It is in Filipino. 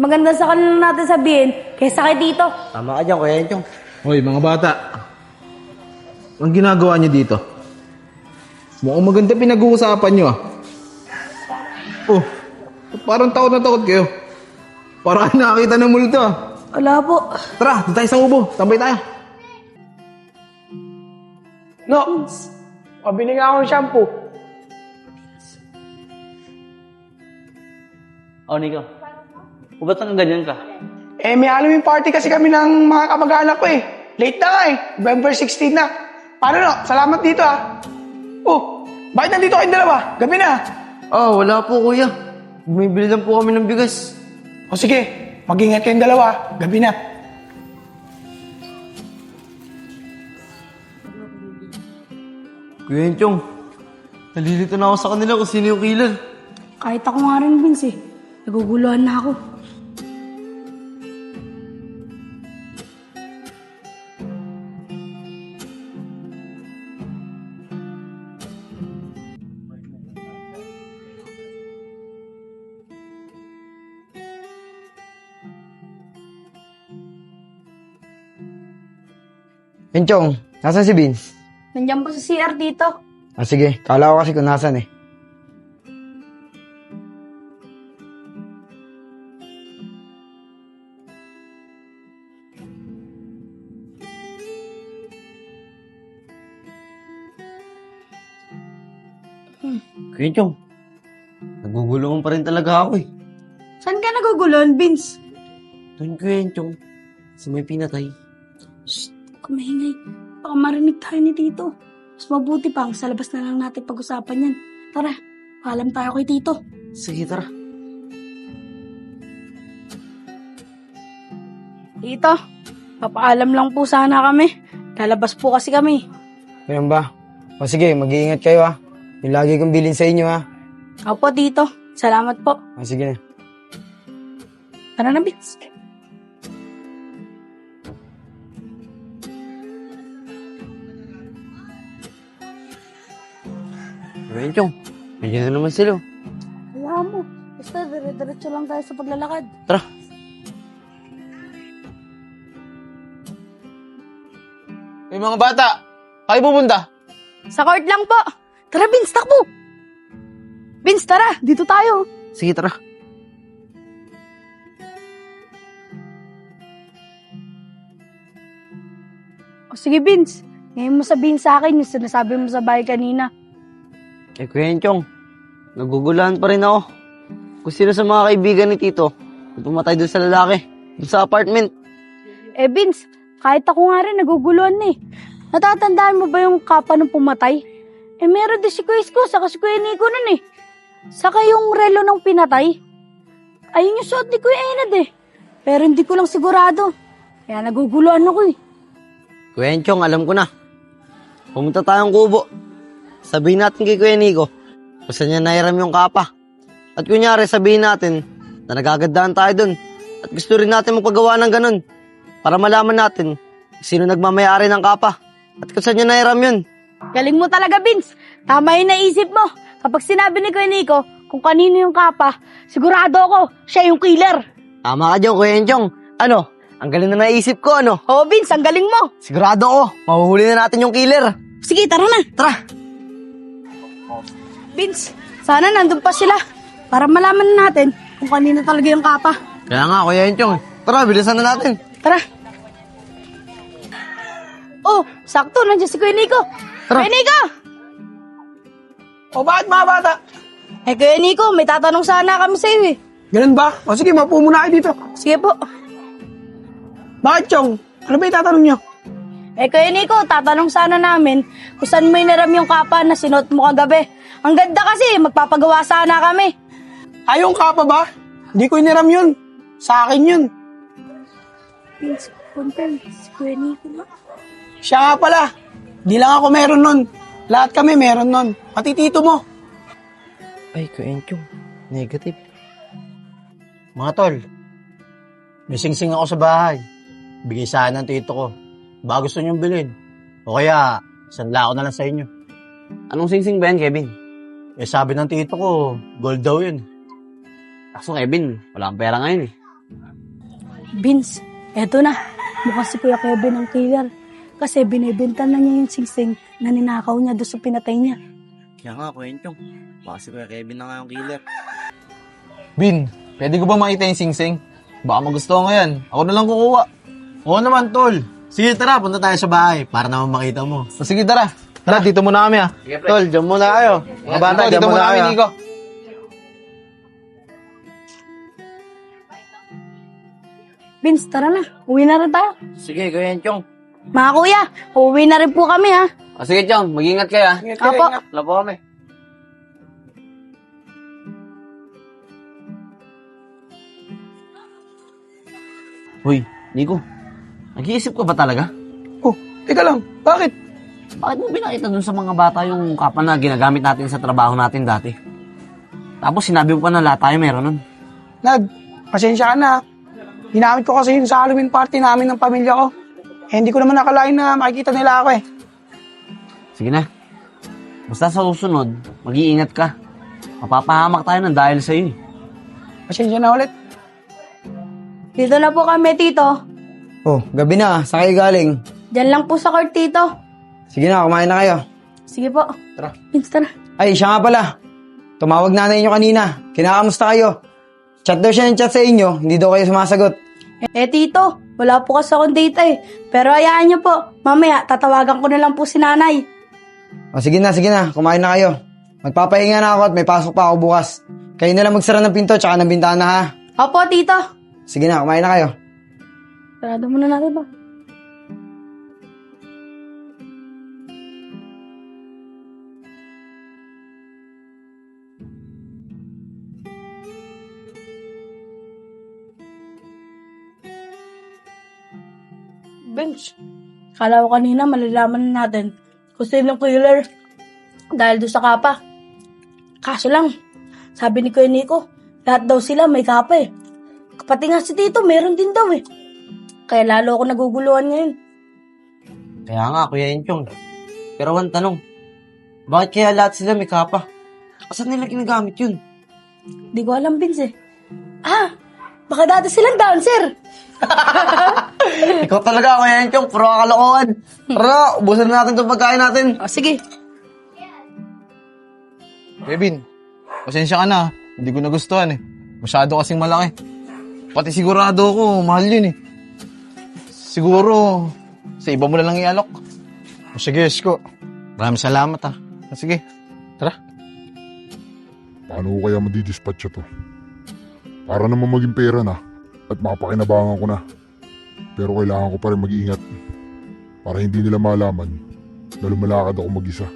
Maganda sa kanila natin sabihin, kaysa kay Tito. Tama ka dyan, Kuya Enchong. Hoy, mga bata. Ang ginagawa niyo dito? Mukhang maganda pinag-uusapan niyo ah. Oh, parang takot na takot kayo. Parang kayo nakakita ng multo ah. Wala po. Tara, doon tayo sa ubo. Tambay tayo. No, pabili nga ako ng shampoo. Oh, Nico. O ba't nang ganyan ka? May Halloween party kasi kami ng mga kamag-anak ko eh. Late na nga eh. November 16 na. Paano no? Salamat dito ah. Oh, bakit nandito kayong dalawa? Gabi na. Wala po, Kuya. Bumibili lang po kami ng bigas. O sige, mag-ingat kayong dalawa. Gabi na. Kuya Enchong, nalilito na ako sa kanila kung sino yung killer. Kahit ako nga rin, Vince eh. Naguguluhan na ako. Enchong, nasan si Vince? Nandiyan po sa CR dito. Sige, kala ko kasi kung nasan eh. Kuya Enchong, nagugulungan pa rin talaga ako eh. Saan ka naguguluhan, Vince? Doon, Kuya Enchong, sa may pinatay. Shh, kumahingay. Baka marinig tayo ni Tito. Mas mabuti pang sa labas na lang natin pag-usapan yan. Tara, paalam tayo kay Tito. Sige, tara. Tito, papaalam lang po sana kami. Lalabas po kasi kami. Ganun ba? O sige, mag-iingat kayo ah. Yung lagi kong bilin sa inyo ah. Opo, Tito. Salamat po. Sige na. Tara na, Vince. Kuya Enchong, nandiyan na naman sila. Wala mo. Basta dire-diretso lang tayo sa paglalakad. Tara. Mga bata, kayo pupunta? Sa court lang po. Tara, Vince, takbo. Vince, tara. Dito tayo. Sige, tara. O sige, Vince. Ngayon mo sabihin sa akin yung sinasabi mo sa bahay kanina. Kuya Enchong, naguguluhan pa rin ako. Kung sino sa mga kaibigan ni Tito, yung pumatay doon sa lalaki, doon sa apartment. Vince, kahit ako nga rin naguguluhan na eh. Natatandaan mo ba yung kapa nung pumatay? Meron din si Kuya Isko, saka si Kuya Nico nun eh. Saka yung relo ng pinatay. Ayun yung suot ni Kuya Enad eh. Pero hindi ko lang sigurado. Kaya naguguluhan ako eh. Kuya Enchong, alam ko na. Pumunta tayong kubo. Sabihin natin kay Kuya Nico kung saan niya nahiram yung kapa. At kunyari sabihin natin na nagagandaan tayo dun. At gusto rin natin magpagawa ng ganun. Para malaman natin sino nagmamayari ng kapa. At kung saan niya nahiram yun. Galing mo talaga, Vince. Tama yung naisip mo. Kapag sinabi ni Kuya Nico kung kanino yung kapa, sigurado ako, siya yung killer. Tama ka dyan, Kuya Enchong. Ano? Ang galing na naisip ko, ano? Oo, Vince, ang galing mo. Sigurado ako, mahuhuli na natin yung killer. Sige, tara na. Tara! Vince, sana nandun pa sila. Para malaman natin kung kanino talaga yung kapa. Kaya nga, Kuya Enchong. Tara, bilisan na natin. Tara. Oh, sakto, nandiyan si Kuya Nico. Tara. Kuya Nico! O bakit mga bata? Kuya Nico, may tatanong sana kami sa'yo eh. Ganun ba? O sige, mapuo muna kayo dito. Sige po. Bakit, Chong? Ano ba itatanong nyo? Kuya Nico, tatanong sana namin kung saan mo inaram yung kapa na sinuot mo kagabi. Ang ganda kasi, magpapagawa sana kami. Yung kapa ba? Hindi ko iniram yun. Sa akin yun. Vince, confirm, si Kuya Nico na. Siya nga pala. Di lang ako meron nun. Lahat kami meron nun. Pati tito mo. Ay, Kuya Enchong. Negative. Mga tol, may singsing ako sa bahay. Bigay sa akin ng tito ko. Baka gusto niyong bilhin. O kaya, sanla ko na lang sa inyo. Anong singsing ba yan, Kevin? Sabi ng tito ko, gold daw yun. Kaso, Kevin, wala kang pera ngayon eh. Vince, eto na. Mukhang si Kuya Kevin ang killer. Kasi binibenta na niya yung singsing na ninakaw niya doon sa pinatay niya. Kaya nga, Kuya Enchong. Baka si Kuya Kevin na nga yung killer. Bin, pwede ko ba makita yung singsing? Baka magustuhan ko yan. Ako na lang kukuha. Oo naman, tol. Sige, tara, punta tayo sa bahay para naman makita mo. O sige, tara. Tara, dito muna kami Tol, dyan muna kayo. Mga bata, Dito dyan muna muna kami, kayo. Nico. Vince, tara na. Uwi na rin tayo. Sige, Kuya Enchong. Mga kuya, uuwi na rin po kami ha. O sige, Chong. Mag-ingat kayo, ha? Ingat kayo, Apo. ingat. Wala po kami. Hoy, Nico. Nag-iisip ka ba talaga? Oh, teka lang. Bakit? Bakit mo pinakita dun sa mga bata yung kapa na ginagamit natin sa trabaho natin dati? Tapos sinabi mo pa na lahat tayo meron nun. Nad, pasensya ka na. Ginamit ko kasi yun sa Halloween party namin ng pamilya ko. Eh, hindi ko naman nakalain na makikita nila ako eh. Sige na. Basta sa susunod, mag-iingat ka. Mapapahamak tayo ng dahil sa'yo. Pasensya na ulit. Dito na po kami, Tito. Oh, gabi na. Saan kayo galing? Diyan lang po sa court, Tito. Sige na, kumain na kayo. Sige po. Tara. Vince, tara. Ay, siya nga pala. Tumawag nanay niyo kanina. Kinakamusta kayo? Chat daw siya ng chat sa inyo. Hindi daw kayo sumasagot. Eh, Tito, wala po kasi akong data eh. Pero hayaan niyo po. Mamaya, tatawagan ko na lang po si nanay. O, sige na. Kumain na kayo. Magpapahinga na ako at may pasok pa ako bukas. Kayo na lang magsara ng pinto tsaka ng bintana ha. Opo, Tito. Sige na, kumain na kayo. Sarado muna natin ba? Bench. Kala ko kanina malalaman na natin kung sino yung killer dahil doon sa kapa. Kaso lang, sabi ni Kuya Nico, lahat daw sila may kapa eh. Kapati nga si Tito, meron din daw eh. Kaya lalo ako naguguluhan ngayon. Kaya nga, Kuya Enchong. Pero ang tanong, bakit kaya lahat sila may kapa? Saan nila ginagamit yun? Di ko alam, Vince eh. Ah, baka dati silang dancer. Ikaw talaga, Kuya Enchong. Puro kalokohan. Tara, ubusan na natin itong pagkain natin. O sige, Kevin, pasensya ka na. Hindi ko nagustuhan eh. Masyado kasing malaki. Pati sigurado ako, mahal yun eh. Siguro, sa iba mo na lang ialok. O sige, Isko. Maraming salamat ah. Sige, tara. Paano ko kaya madidispatch to? Para naman maging pera na at mapakinabangan ko na. Pero kailangan ko pa rin mag-iingat para hindi nila malaman na lumalakad ako mag-isa.